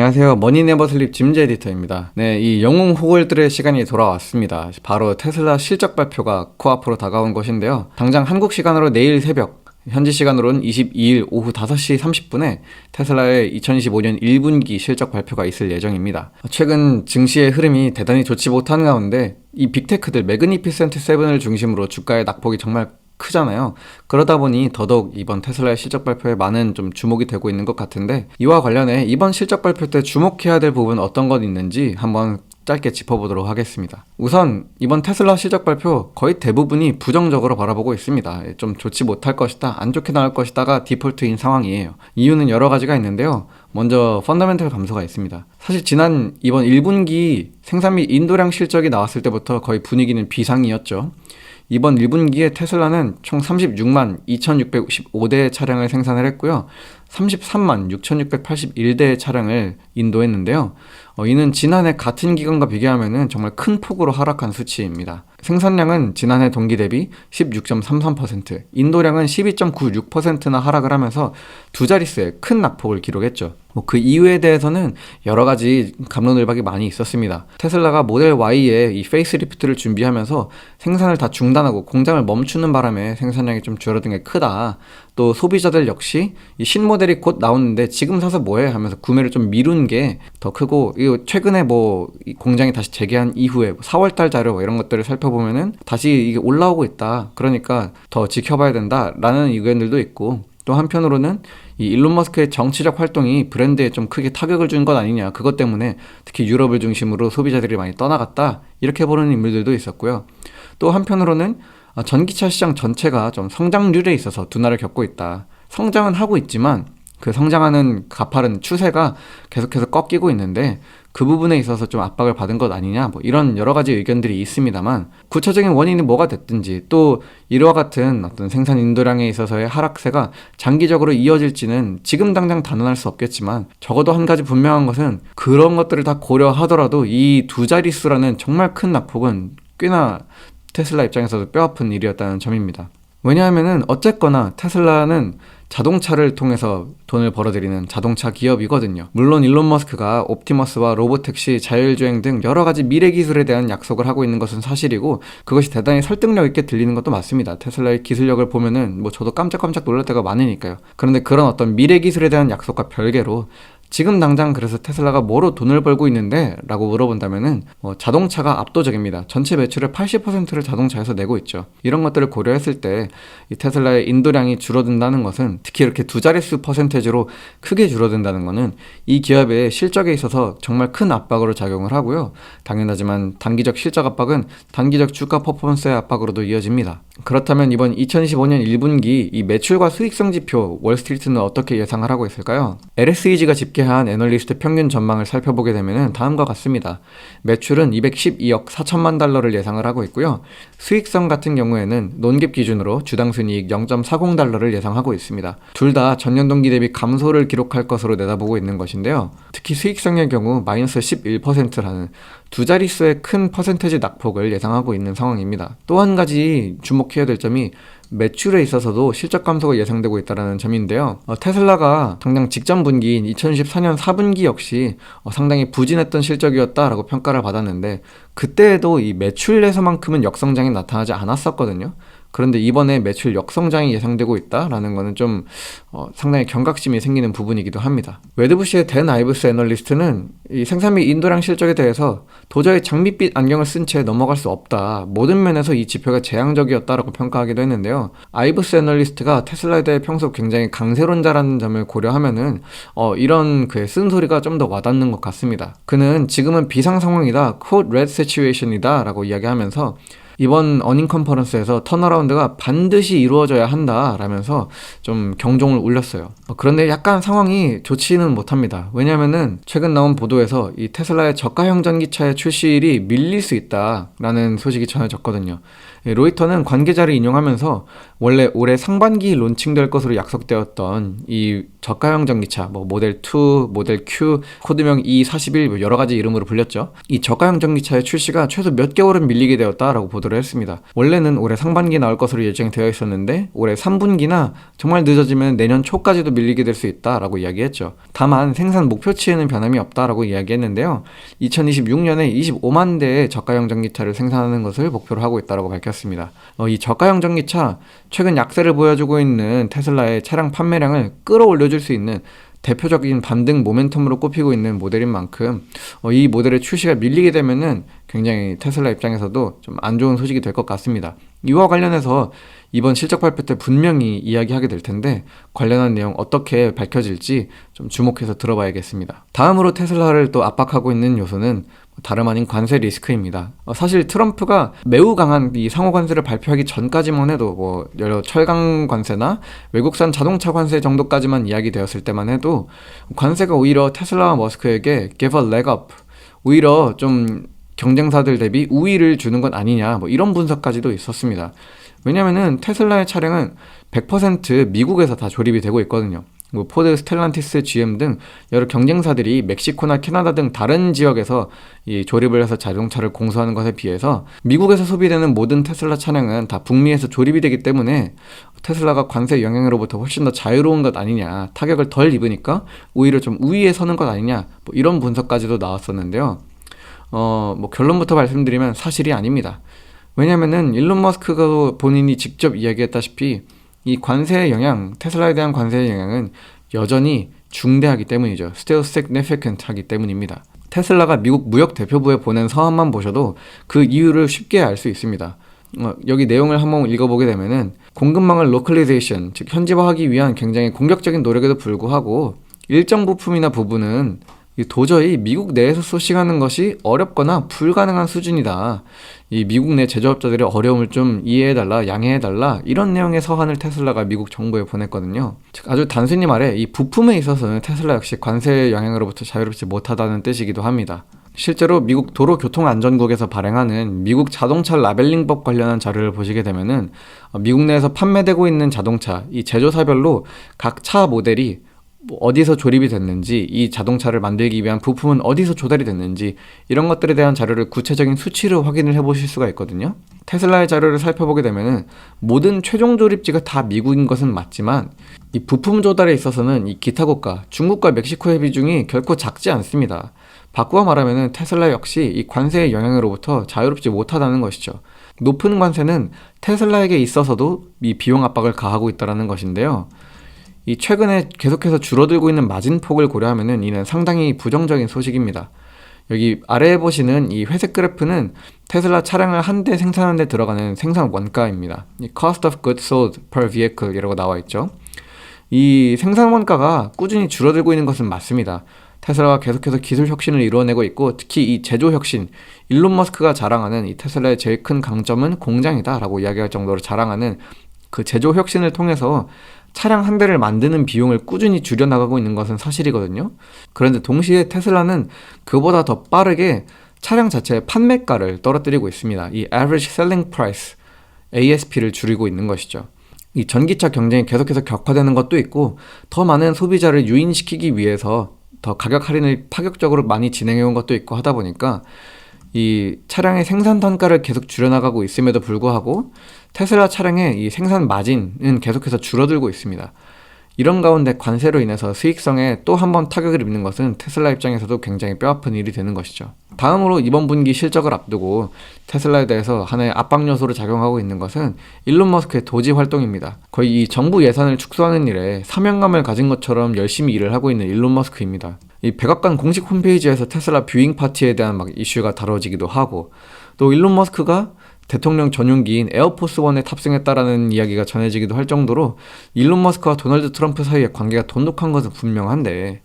안녕하세요. 머니네버슬립 짐즈 에디터입니다. 네, 이 영웅 호글들의 시간이 돌아왔습니다. 바로 테슬라 실적 발표가 코앞으로 다가온 것인데요. 당장 한국 시간으로 내일 새벽, 현지 시간으로는 22일 오후 5시 30분에 테슬라의 2025년 1분기 실적 발표가 있을 예정입니다. 최근 증시의 흐름이 대단히 좋지 못한 가운데 이 빅테크들 매그니피센트 7을 중심으로 주가의 낙폭이 정말 크잖아요. 그러다 보니 더더욱 이번 테슬라의 실적 발표에 많은 좀 주목이 되고 있는 것 같은데, 이와 관련해 이번 실적 발표 때 주목해야 될 부분 어떤 것 있는지 한번 짧게 짚어보도록 하겠습니다. 우선 이번 테슬라 실적 발표 거의 대부분이 부정적으로 바라보고 있습니다. 좀 좋지 못할 것이다, 안 좋게 나올 것이다가 디폴트인 상황이에요. 이유는 여러 가지가 있는데요. 먼저 펀더멘털 감소가 있습니다. 사실 지난 이번 1분기 생산 및 인도량 실적이 나왔을 때부터 거의 분위기는 비상이었죠. 이번 1분기에 테슬라는 총 36만 2,655대의 차량을 생산을 했고요. 33만 6,681대의 차량을 인도했는데요. 이는 지난해 같은 기간과 비교하면 정말 큰 폭으로 하락한 수치입니다. 생산량은 지난해 동기 대비 16.33%, 인도량은 12.96%나 하락을 하면서 두 자릿수의 큰 낙폭을 기록했죠. 그 이유에 대해서는 여러 가지 갑론을박이 많이 있었습니다. 테슬라가 모델 Y의 이 페이스리프트를 준비하면서 생산을 다 중단하고 공장을 멈추는 바람에 생산량이 좀 줄어든 게 크다. 또 소비자들 역시 이 신모델이 곧 나오는데 지금 사서 뭐해 하면서 구매를 좀 미룬 게 더 크고, 이거 최근에 이 공장이 다시 재개한 이후에 4월달 자료 이런 것들을 살펴보면은 다시 이게 올라오고 있다. 그러니까 더 지켜봐야 된다라는 의견들도 있고, 또 한편으로는 이 일론 머스크의 정치적 활동이 브랜드에 좀 크게 타격을 준 것 아니냐, 그것 때문에 특히 유럽을 중심으로 소비자들이 많이 떠나갔다, 이렇게 보는 인물들도 있었고요. 또 한편으로는 전기차 시장 전체가 좀 성장률에 있어서 둔화를 겪고 있다. 성장은 하고 있지만 그 성장하는 가파른 추세가 계속해서 꺾이고 있는데 그 부분에 있어서 좀 압박을 받은 것 아니냐, 이런 여러 가지 의견들이 있습니다만, 구체적인 원인이 뭐가 됐든지 또 이와 같은 어떤 생산 인도량에 있어서의 하락세가 장기적으로 이어질지는 지금 당장 단언할 수 없겠지만, 적어도 한 가지 분명한 것은 그런 것들을 다 고려하더라도 이 두 자릿수라는 정말 큰 낙폭은 꽤나 테슬라 입장에서도 뼈아픈 일이었다는 점입니다. 왜냐하면은 어쨌거나 테슬라는 자동차를 통해서 돈을 벌어들이는 자동차 기업이거든요. 물론 일론 머스크가 옵티머스와 로보택시, 자율주행 등 여러 가지 미래 기술에 대한 약속을 하고 있는 것은 사실이고, 그것이 대단히 설득력 있게 들리는 것도 맞습니다. 테슬라의 기술력을 보면은 저도 깜짝깜짝 놀랄 때가 많으니까요. 그런데 그런 어떤 미래 기술에 대한 약속과 별개로 지금 당장 그래서 테슬라가 뭐로 돈을 벌고 있는데? 라고 물어본다면은 자동차가 압도적입니다. 전체 매출의 80%를 자동차에서 내고 있죠. 이런 것들을 고려했을 때 이 테슬라의 인도량이 줄어든다는 것은, 특히 이렇게 두 자릿수 퍼센테이지로 크게 줄어든다는 것은 이 기업의 실적에 있어서 정말 큰 압박으로 작용을 하고요. 당연하지만 단기적 실적 압박은 단기적 주가 퍼포먼스의 압박으로도 이어집니다. 그렇다면 이번 2025년 1분기 이 매출과 수익성 지표 월스트리트는 어떻게 예상을 하고 있을까요? LSEG가 집계한 애널리스트 평균 전망을 살펴보게 되면 다음과 같습니다. 매출은 212억 4천만 달러를 예상을 하고 있고요. 수익성 같은 경우에는 논갭 기준으로 주당 순이익 0.40달러를 예상하고 있습니다. 둘 다 전년 동기 대비 감소를 기록할 것으로 내다보고 있는 것인데요. 특히 수익성의 경우 마이너스 11%라는 두 자릿수의 큰 퍼센테이지 낙폭을 예상하고 있는 상황입니다. 또 한 가지 주목해야 될 점이 매출에 있어서도 실적 감소가 예상되고 있다는 점인데요. 테슬라가 당장 직전 분기인 2014년 4분기 역시 상당히 부진했던 실적이었다라고 평가를 받았는데, 그때에도 이 매출에서만큼은 역성장이 나타나지 않았었거든요. 그런데 이번에 매출 역성장이 예상되고 있다라는 거는 좀 상당히 경각심이 생기는 부분이기도 합니다. 웨드부시의 댄 아이브스 애널리스트는 이 생산 및 인도량 실적에 대해서 도저히 장밋빛 안경을 쓴 채 넘어갈 수 없다, 모든 면에서 이 지표가 재앙적이었다라고 평가하기도 했는데요. 아이브스 애널리스트가 테슬라에 대해 평소 굉장히 강세론자라는 점을 고려하면은 이런 그의 쓴소리가 좀 더 와닿는 것 같습니다. 그는 지금은 비상 상황이다, quote red situation이다 라고 이야기하면서 이번 어닝 컨퍼런스에서 턴어라운드가 반드시 이루어져야 한다 라면서 좀 경종을 울렸어요. 그런데 약간 상황이 좋지는 못합니다. 왜냐면은 최근 나온 보도에서 이 테슬라의 저가형 전기차의 출시일이 밀릴 수 있다 라는 소식이 전해졌거든요. 로이터는 관계자를 인용하면서 원래 올해 상반기 론칭될 것으로 약속되었던 이 저가형 전기차, 뭐 모델 2, 모델 Q, 코드명 E41 여러 가지 이름으로 불렸죠. 이 저가형 전기차의 출시가 최소 몇 개월은 밀리게 되었다라고 보도를 했습니다. 원래는 올해 상반기에 나올 것으로 예정되어 있었는데 올해 3분기나 정말 늦어지면 내년 초까지도 밀리게 될 수 있다라고 이야기했죠. 다만 생산 목표치에는 변함이 없다라고 이야기했는데요. 2026년에 25만 대의 저가형 전기차를 생산하는 것을 목표로 하고 있다고 밝혔습니다. 이 저가형 전기차, 최근 약세를 보여주고 있는 테슬라의 차량 판매량을 끌어올려줄 수 있는 대표적인 반등 모멘텀으로 꼽히고 있는 모델인 만큼 이 모델의 출시가 밀리게 되면은 굉장히 테슬라 입장에서도 좀 안 좋은 소식이 될 것 같습니다. 이와 관련해서 이번 실적 발표 때 분명히 이야기하게 될 텐데 관련한 내용 어떻게 밝혀질지 좀 주목해서 들어봐야겠습니다. 다음으로 테슬라를 또 압박하고 있는 요소는 다름 아닌 관세 리스크입니다. 사실 트럼프가 매우 강한 이 상호 관세를 발표하기 전까지만 해도 뭐 여러 철강 관세나 외국산 자동차 관세 정도까지만 이야기되었을 때만 해도 관세가 오히려 테슬라와 머스크에게 give a leg up, 오히려 좀 경쟁사들 대비 우위를 주는 건 아니냐, 뭐 이런 분석까지도 있었습니다. 왜냐면은 테슬라의 차량은 100% 미국에서 다 조립이 되고 있거든요. 뭐 포드, 스텔란티스, GM 등 여러 경쟁사들이 멕시코나 캐나다 등 다른 지역에서 이 조립을 해서 자동차를 공수하는 것에 비해서 미국에서 소비되는 모든 테슬라 차량은 다 북미에서 조립이 되기 때문에 테슬라가 관세 영향으로부터 훨씬 더 자유로운 것 아니냐, 타격을 덜 입으니까 오히려 좀 우위에 서는 것 아니냐, 뭐 이런 분석까지도 나왔었는데요. 뭐 결론부터 말씀드리면 사실이 아닙니다. 왜냐면은 일론 머스크가 본인이 직접 이야기했다시피 이 관세의 영향, 테슬라에 대한 관세의 영향은 여전히 중대하기 때문이죠. still significant 하기 때문입니다. 테슬라가 미국 무역 대표부에 보낸 서한만 보셔도 그 이유를 쉽게 알 수 있습니다. 여기 내용을 한번 읽어보게 되면은 공급망을 localization, 즉 현지화하기 위한 굉장히 공격적인 노력에도 불구하고 일정 부품이나 부분은 도저히 미국 내에서 소싱하는 것이 어렵거나 불가능한 수준이다. 이 미국 내 제조업자들의 어려움을 좀 이해해달라, 양해해달라, 이런 내용의 서한을 테슬라가 미국 정부에 보냈거든요. 즉 아주 단순히 말해 이 부품에 있어서는 테슬라 역시 관세 영향으로부터 자유롭지 못하다는 뜻이기도 합니다. 실제로 미국 도로교통안전국에서 발행하는 미국 자동차 라벨링법 관련한 자료를 보시게 되면은 미국 내에서 판매되고 있는 자동차, 이 제조사별로 각 차 모델이 어디서 조립이 됐는지, 이 자동차를 만들기 위한 부품은 어디서 조달이 됐는지, 이런 것들에 대한 자료를 구체적인 수치로 확인을 해보실 수가 있거든요. 테슬라의 자료를 살펴보게 되면은 모든 최종 조립지가 다 미국인 것은 맞지만 이 부품 조달에 있어서는 이 기타 국가, 중국과 멕시코의 비중이 결코 작지 않습니다. 바꾸어 말하면은 테슬라 역시 이 관세의 영향으로부터 자유롭지 못하다는 것이죠. 높은 관세는 테슬라에게 있어서도 이 비용 압박을 가하고 있다는 것인데요. 이 최근에 계속해서 줄어들고 있는 마진폭을 고려하면은 이는 상당히 부정적인 소식입니다. 여기 아래에 보시는 이 회색 그래프는 테슬라 차량을 한 대 생산하는 데 들어가는 생산 원가입니다. 이 cost of goods sold per vehicle 이라고 나와 있죠. 이 생산 원가가 꾸준히 줄어들고 있는 것은 맞습니다. 테슬라가 계속해서 기술 혁신을 이루어내고 있고 특히 이 제조 혁신, 일론 머스크가 자랑하는 이 테슬라의 제일 큰 강점은 공장이다 라고 이야기할 정도로 자랑하는 그 제조 혁신을 통해서 차량 한 대를 만드는 비용을 꾸준히 줄여나가고 있는 것은 사실이거든요. 그런데 동시에 테슬라는 그보다 더 빠르게 차량 자체의 판매가를 떨어뜨리고 있습니다. 이 average selling price, ASP를 줄이고 있는 것이죠. 이 전기차 경쟁이 계속해서 격화되는 것도 있고 더 많은 소비자를 유인시키기 위해서 더 가격 할인을 파격적으로 많이 진행해온 것도 있고 하다 보니까 이 차량의 생산 단가를 계속 줄여나가고 있음에도 불구하고 테슬라 차량의 이 생산 마진은 계속해서 줄어들고 있습니다. 이런 가운데 관세로 인해서 수익성에 또 한 번 타격을 입는 것은 테슬라 입장에서도 굉장히 뼈아픈 일이 되는 것이죠. 다음으로 이번 분기 실적을 앞두고 테슬라에 대해서 하나의 압박 요소로 작용하고 있는 것은 일론 머스크의 도지 활동입니다. 거의 이 정부 예산을 축소하는 일에 사명감을 가진 것처럼 열심히 일을 하고 있는 일론 머스크입니다. 이 백악관 공식 홈페이지에서 테슬라 뷰잉 파티에 대한 막 이슈가 다뤄지기도 하고 또 일론 머스크가 대통령 전용기인 에어포스원에 탑승했다라는 이야기가 전해지기도 할 정도로 일론 머스크와 도널드 트럼프 사이의 관계가 돈독한 것은 분명한데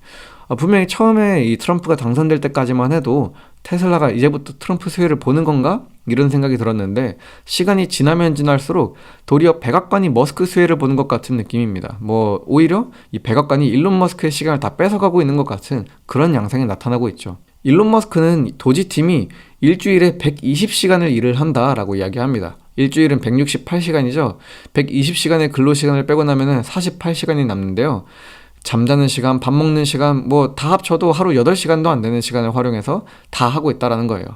분명히 처음에 이 트럼프가 당선될 때까지만 해도 테슬라가 이제부터 트럼프 수혜를 보는 건가? 이런 생각이 들었는데 시간이 지나면 지날수록 도리어 백악관이 머스크 수혜를 보는 것 같은 느낌입니다. 뭐 오히려 이 백악관이 일론 머스크의 시간을 다 뺏어가고 있는 것 같은 그런 양상이 나타나고 있죠. 일론 머스크는 도지팀이 일주일에 120시간을 일을 한다라고 이야기합니다. 일주일은 168시간이죠. 120시간의 근로시간을 빼고 나면은 48시간이 남는데요. 잠자는 시간, 밥 먹는 시간, 뭐 다 합쳐도 하루 8시간도 안 되는 시간을 활용해서 다 하고 있다라는 거예요.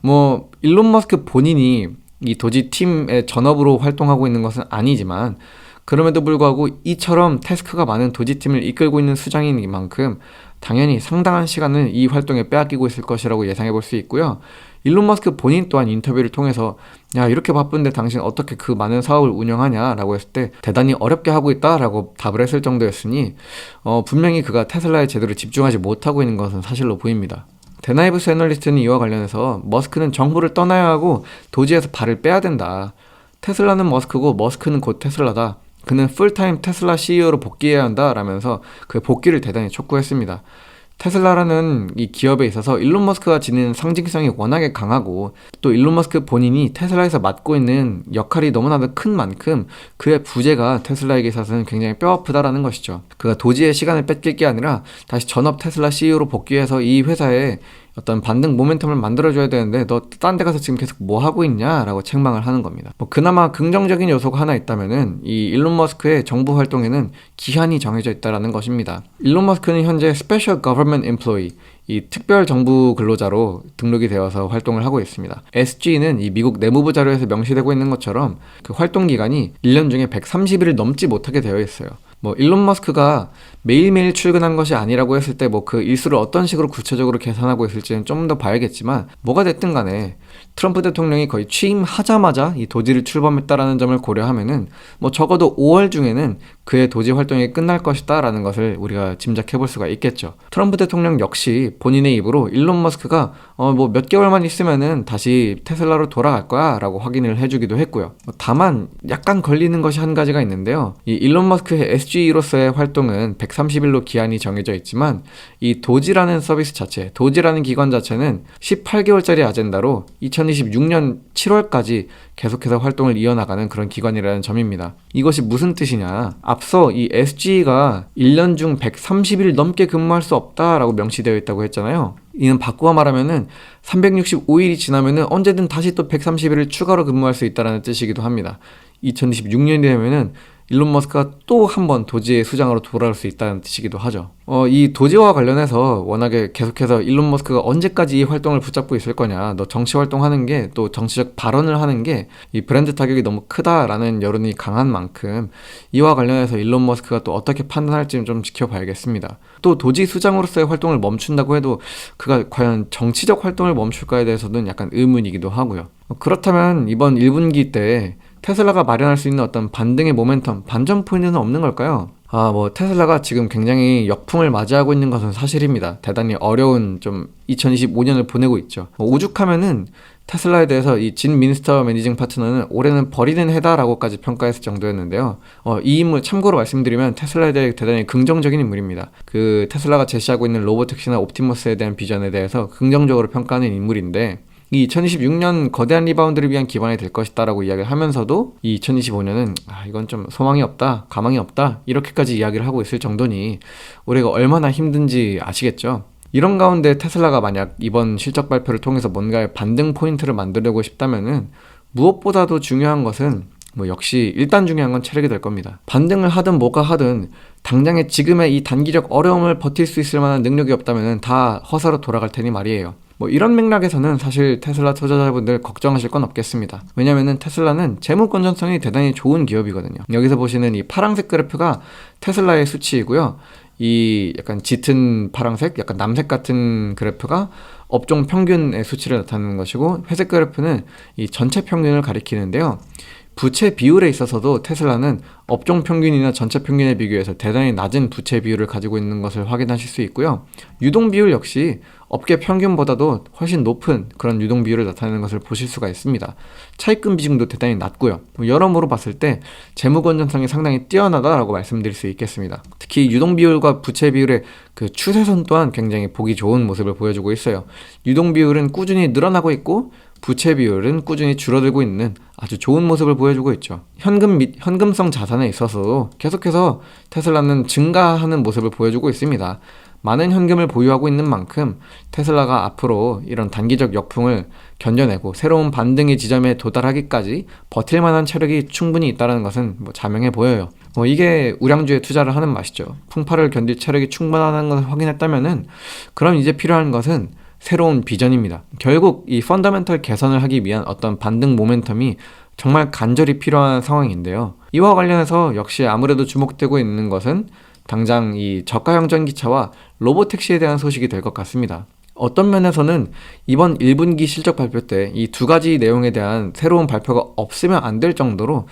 뭐 일론 머스크 본인이 이 도지 팀의 전업으로 활동하고 있는 것은 아니지만 그럼에도 불구하고 이처럼 태스크가 많은 도지팀을 이끌고 있는 수장인 만큼 당연히 상당한 시간을 이 활동에 빼앗기고 있을 것이라고 예상해 볼 수 있고요. 일론 머스크 본인 또한 인터뷰를 통해서 야, 이렇게 바쁜데 당신 어떻게 그 많은 사업을 운영하냐 라고 했을 때 대단히 어렵게 하고 있다 라고 답을 했을 정도였으니 분명히 그가 테슬라에 제대로 집중하지 못하고 있는 것은 사실로 보입니다. 데나이브스 애널리스트는 이와 관련해서 머스크는 정부를 떠나야 하고 도지에서 발을 빼야 된다. 테슬라는 머스크고 머스크는 곧 테슬라다. 그는 풀타임 테슬라 CEO로 복귀해야 한다 라면서 그 복귀를 대단히 촉구했습니다. 테슬라라는 이 기업에 있어서 일론 머스크가 지닌 상징성이 워낙에 강하고 또 일론 머스크 본인이 테슬라에서 맡고 있는 역할이 너무나도 큰 만큼 그의 부재가 테슬라에게 있어서는 굉장히 뼈아프다라는 것이죠. 그가 도지의 시간을 뺏길 게 아니라 다시 전업 테슬라 CEO로 복귀해서 이 회사에 어떤 반등 모멘텀을 만들어줘야 되는데 너 딴 데 가서 지금 계속 뭐 하고 있냐 라고 책망을 하는 겁니다. 뭐 그나마 긍정적인 요소가 하나 있다면은 이 일론 머스크의 정부 활동에는 기한이 정해져 있다라는 것입니다. 일론 머스크는 현재 Special Government Employee, 이 특별 정부 근로자로 등록이 되어서 활동을 하고 있습니다. SG는 이 미국 내무부 자료에서 명시되고 있는 것처럼 그 활동 기간이 1년 중에 130일을 넘지 못하게 되어 있어요. 뭐 일론 머스크가 매일매일 출근한 것이 아니라고 했을 때 뭐 그 일수를 어떤 식으로 구체적으로 계산하고 있을지는 좀 더 봐야겠지만 뭐가 됐든 간에 트럼프 대통령이 거의 취임하자마자 이 도지를 출범했다라는 점을 고려하면은 뭐 적어도 5월 중에는 그의 도지 활동이 끝날 것이다 라는 것을 우리가 짐작해 볼 수가 있겠죠. 트럼프 대통령 역시 본인의 입으로 일론 머스크가 뭐 몇 개월만 있으면은 다시 테슬라로 돌아갈 거야 라고 확인을 해주기도 했고요. 다만 약간 걸리는 것이 한 가지가 있는데요. 이 일론 머스크의 SG로서의 활동은 130일로 기한이 정해져 있지만 이 도지라는 서비스 자체, 도지라는 기관 자체는 18개월짜리 아젠다로 2026년 7월까지 계속해서 활동을 이어나가는 그런 기관이라는 점입니다. 이것이 무슨 뜻이냐? 앞서 이 SG가 1년 중 130일 넘게 근무할 수 없다라고 명시되어 있다고 했잖아요. 이는 바꾸어 말하면은 365일이 지나면은 언제든 다시 또 130일을 추가로 근무할 수 있다는 뜻이기도 합니다. 2026년이 되면은 일론 머스크가 또 한 번 도지의 수장으로 돌아올 수 있다는 뜻이기도 하죠. 이 도지와 관련해서 워낙에 계속해서 일론 머스크가 언제까지 이 활동을 붙잡고 있을 거냐, 너 정치 활동하는 게 또 정치적 발언을 하는 게 이 브랜드 타격이 너무 크다라는 여론이 강한 만큼 이와 관련해서 일론 머스크가 또 어떻게 판단할지는 좀 지켜봐야겠습니다. 또 도지 수장으로서의 활동을 멈춘다고 해도 그가 과연 정치적 활동을 멈출까에 대해서는 약간 의문이기도 하고요. 그렇다면 이번 1분기 때 테슬라가 마련할 수 있는 어떤 반등의 모멘텀, 반전 포인트는 없는 걸까요? 뭐 테슬라가 지금 굉장히 역풍을 맞이하고 있는 것은 사실입니다. 대단히 어려운 좀 2025년을 보내고 있죠. 오죽하면은 테슬라에 대해서 이 진 민스터 매니징 파트너는 올해는 버리는 해다라고까지 평가했을 정도였는데요. 이 인물 참고로 말씀드리면 테슬라에 대해 대단히 긍정적인 인물입니다. 그 테슬라가 제시하고 있는 로보택시나 옵티머스에 대한 비전에 대해서 긍정적으로 평가하는 인물인데 이 2026년 거대한 리바운드를 위한 기반이 될 것이다 라고 이야기를 하면서도 이 2025년은 이건 좀 소망이 없다, 가망이 없다 이렇게까지 이야기를 하고 있을 정도니 올해가 얼마나 힘든지 아시겠죠? 이런 가운데 테슬라가 만약 이번 실적 발표를 통해서 뭔가의 반등 포인트를 만들려고 싶다면은 무엇보다도 중요한 것은 뭐 역시 일단 중요한 건 체력이 될 겁니다. 반등을 하든 뭐가 하든 당장에 지금의 이 단기적 어려움을 버틸 수 있을 만한 능력이 없다면은 다 허사로 돌아갈 테니 말이에요. 뭐 이런 맥락에서는 사실 테슬라 투자자분들 걱정하실 건 없겠습니다. 왜냐면은 테슬라는 재무 건전성이 대단히 좋은 기업이거든요. 여기서 보시는 이 파란색 그래프가 테슬라의 수치이고요. 이 약간 짙은 파란색, 약간 남색 같은 그래프가 업종 평균의 수치를 나타내는 것이고 회색 그래프는 이 전체 평균을 가리키는데요. 부채 비율에 있어서도 테슬라는 업종 평균이나 전체 평균에 비교해서 대단히 낮은 부채 비율을 가지고 있는 것을 확인하실 수 있고요. 유동 비율 역시 업계 평균보다도 훨씬 높은 그런 유동 비율을 나타내는 것을 보실 수가 있습니다. 차입금 비중도 대단히 낮고요. 여러모로 봤을 때 재무 건전성이 상당히 뛰어나다라고 말씀드릴 수 있겠습니다. 특히 유동 비율과 부채 비율의 그 추세선 또한 굉장히 보기 좋은 모습을 보여주고 있어요. 유동 비율은 꾸준히 늘어나고 있고 부채 비율은 꾸준히 줄어들고 있는 아주 좋은 모습을 보여주고 있죠. 현금 및 현금성 자산에 있어서도 계속해서 테슬라는 증가하는 모습을 보여주고 있습니다. 많은 현금을 보유하고 있는 만큼 테슬라가 앞으로 이런 단기적 역풍을 견뎌내고 새로운 반등의 지점에 도달하기까지 버틸 만한 체력이 충분히 있다는 것은 자명해 보여요. 이게 우량주에 투자를 하는 맛이죠. 풍파를 견딜 체력이 충분하다는 것을 확인했다면은 그럼 이제 필요한 것은 새로운 비전입니다. 결국 이 펀더멘털 개선을 하기 위한 어떤 반등 모멘텀이 정말 간절히 필요한 상황인데요. 이와 관련해서 역시 아무래도 주목되고 있는 것은 당장 이 저가형 전기차와 로보택시에 대한 소식이 될 것 같습니다. 어떤 면에서는 이번 1분기 실적 발표 때 이 두 가지 내용에 대한 새로운 발표가 없으면 안 될 정도로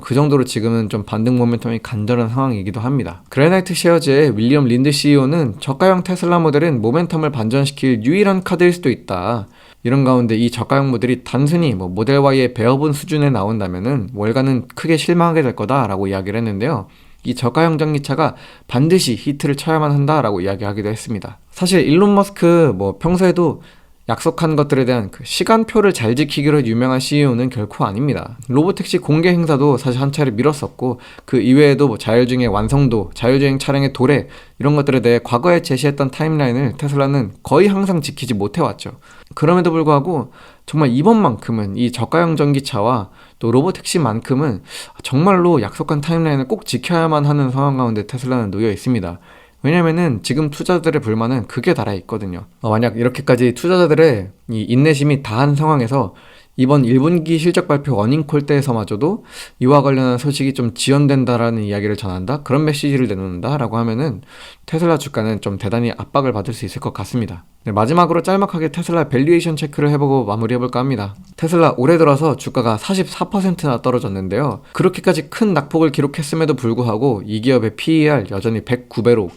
그 정도로 지금은 좀 반등 모멘텀이 간절한 상황이기도 합니다. 그래나이트 셰어즈의 윌리엄 린드 CEO는 저가형 테슬라 모델은 모멘텀을 반전시킬 유일한 카드일 수도 있다. 이런 가운데 이 저가형 모델이 단순히 모델 Y의 베어본 수준에 나온다면은 월가는 크게 실망하게 될 거다라고 이야기를 했는데요. 이 저가형 전기차가 반드시 히트를 쳐야만 한다라고 이야기하기도 했습니다. 사실 일론 머스크 평소에도 약속한 것들에 대한 그 시간표를 잘 지키기로 유명한 CEO는 결코 아닙니다. 로보택시 공개 행사도 사실 한 차례 미뤘었고 그 이외에도 자율주행의 완성도, 자율주행 차량의 도래 이런 것들에 대해 과거에 제시했던 타임라인을 테슬라는 거의 항상 지키지 못해왔죠. 그럼에도 불구하고 정말 이번만큼은 이 저가형 전기차와 또 로보택시만큼은 정말로 약속한 타임라인을 꼭 지켜야만 하는 상황 가운데 테슬라는 놓여 있습니다. 왜냐면은 지금 투자자들의 불만은 극에 달해 있거든요. 만약 이렇게까지 투자자들의 이 인내심이 다한 상황에서 이번 1분기 실적 발표 어닝콜 때에서마저도 이와 관련한 소식이 좀 지연된다라는 이야기를 전한다? 그런 메시지를 내놓는다? 라고 하면은 테슬라 주가는 좀 대단히 압박을 받을 수 있을 것 같습니다. 네, 마지막으로 짤막하게 테슬라 밸류에이션 체크를 해보고 마무리해볼까 합니다. 테슬라 올해 들어서 주가가 44%나 떨어졌는데요. 그렇게까지 큰 낙폭을 기록했음에도 불구하고 이 기업의 PER 여전히 109배로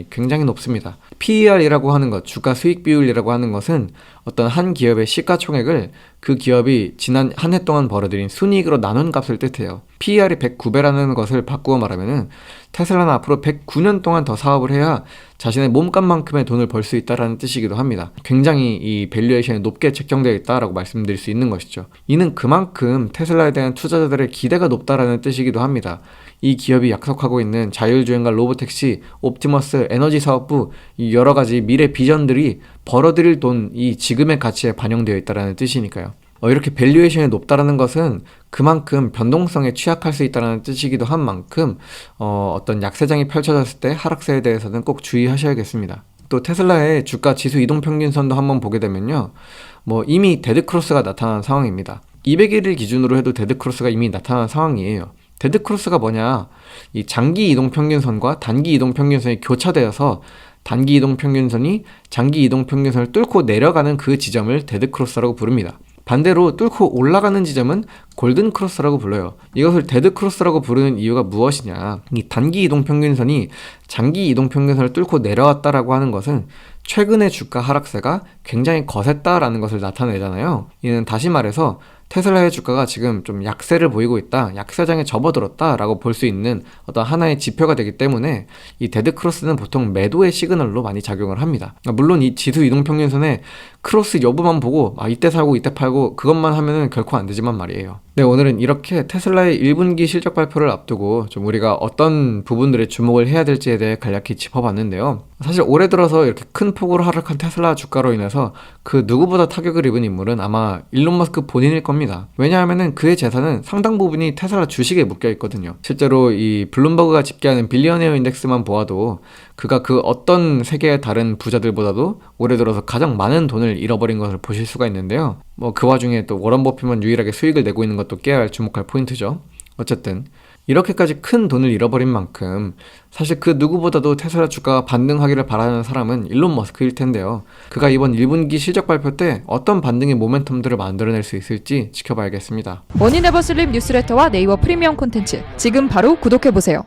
굉장히 높습니다. PER이라고 하는 것, 주가 수익 비율이라고 하는 것은 어떤 한 기업의 시가총액을 그 기업이 지난 한 해 동안 벌어들인 순이익으로 나눈 값을 뜻해요. PER이 109배라는 것을 바꾸어 말하면은 테슬라는 앞으로 109년 동안 더 사업을 해야 자신의 몸값만큼의 돈을 벌 수 있다는 뜻이기도 합니다. 굉장히 이 밸류에이션이 높게 책정되어 있다라고 말씀드릴 수 있는 것이죠. 이는 그만큼 테슬라에 대한 투자자들의 기대가 높다라는 뜻이기도 합니다. 이 기업이 약속하고 있는 자율주행과 로보택시, 옵티머스, 에너지 사업부 이 여러 가지 미래 비전들이 벌어들일 돈이 지금의 가치에 반영되어 있다는 뜻이니까요. 이렇게 밸류에이션이 높다라는 것은 그만큼 변동성에 취약할 수 있다는 뜻이기도 한 만큼 어떤 약세장이 펼쳐졌을 때 하락세에 대해서는 꼭 주의하셔야겠습니다. 또 테슬라의 주가 지수 이동평균선도 한번 보게 되면요. 이미 데드크로스가 나타난 상황입니다. 200일을 기준으로 해도 데드크로스가 이미 나타난 상황이에요. 데드크로스가 뭐냐? 이 장기 이동평균선과 단기 이동평균선이 교차되어서 단기 이동평균선이 장기 이동평균선을 뚫고 내려가는 그 지점을 데드크로스라고 부릅니다. 반대로 뚫고 올라가는 지점은 골든크로스라고 불러요. 이것을 데드크로스라고 부르는 이유가 무엇이냐? 이 단기 이동평균선이 장기 이동평균선을 뚫고 내려왔다라고 하는 것은 최근의 주가 하락세가 굉장히 거셌다라는 것을 나타내잖아요. 이는 다시 말해서 테슬라의 주가가 지금 좀 약세를 보이고 있다, 약세장에 접어들었다라고 볼 수 있는 어떤 하나의 지표가 되기 때문에 이 데드크로스는 보통 매도의 시그널로 많이 작용을 합니다. 물론 이 지수 이동평균선의 크로스 여부만 보고 이때 사고 이때 팔고 그것만 하면은 결코 안 되지만 말이에요. 네, 오늘은 이렇게 테슬라의 1분기 실적 발표를 앞두고 좀 우리가 어떤 부분들에 주목을 해야 될지에 대해 간략히 짚어봤는데요. 사실 올해 들어서 이렇게 큰 폭으로 하락한 테슬라 주가로 인해서 그 누구보다 타격을 입은 인물은 아마 일론 머스크 본인일 겁니다. 왜냐하면은 그의 재산은 상당 부분이 테슬라 주식에 묶여 있거든요. 실제로 이 블룸버그가 집계하는 빌리어네어 인덱스만 보아도 그가 그 어떤 세계의 다른 부자들보다도 올해 들어서 가장 많은 돈을 잃어버린 것을 보실 수가 있는데요. 그 와중에 또 워런 버핏만 유일하게 수익을 내고 있는 것도 깨야 할 주목할 포인트죠. 어쨌든 이렇게까지 큰 돈을 잃어버린 만큼 사실 그 누구보다도 테슬라 주가가 반등하기를 바라는 사람은 일론 머스크일 텐데요. 그가 이번 1분기 실적 발표 때 어떤 반등의 모멘텀들을 만들어낼 수 있을지 지켜봐야겠습니다. 머니네버슬립 뉴스레터와 네이버 프리미엄 콘텐츠 지금 바로 구독해보세요.